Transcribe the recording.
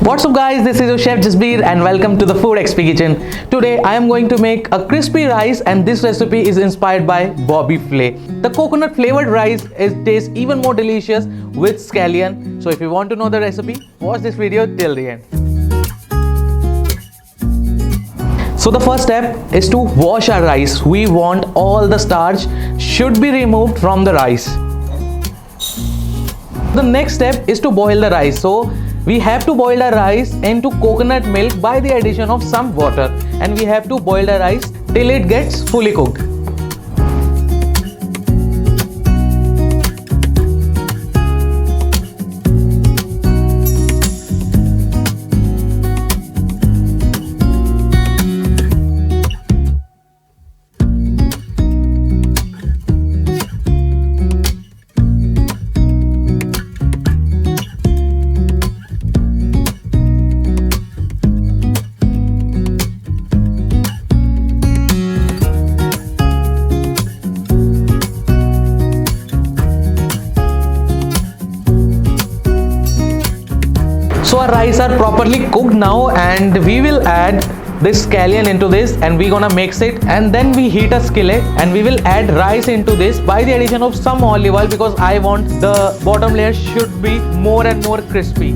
What's up guys, this is your chef Jasbir and welcome to the TheFoodXP kitchen. Today I am going to make a crispy rice and this recipe is inspired by Bobby Flay. The coconut flavored rice tastes even more delicious with scallion. So if you want to know the recipe, watch this video till the end. So the first step is to wash our rice. We want all the starch should be removed from the rice. The next step is to boil the rice. So we have to boil the rice into coconut milk by the addition of some water, and we have to boil the rice till it gets fully cooked. So our rice are properly cooked now, and we will add this scallion into this and we're gonna mix it, and then we heat a skillet and we will add rice into this by the addition of some olive oil because I want the bottom layer should be more and more crispy.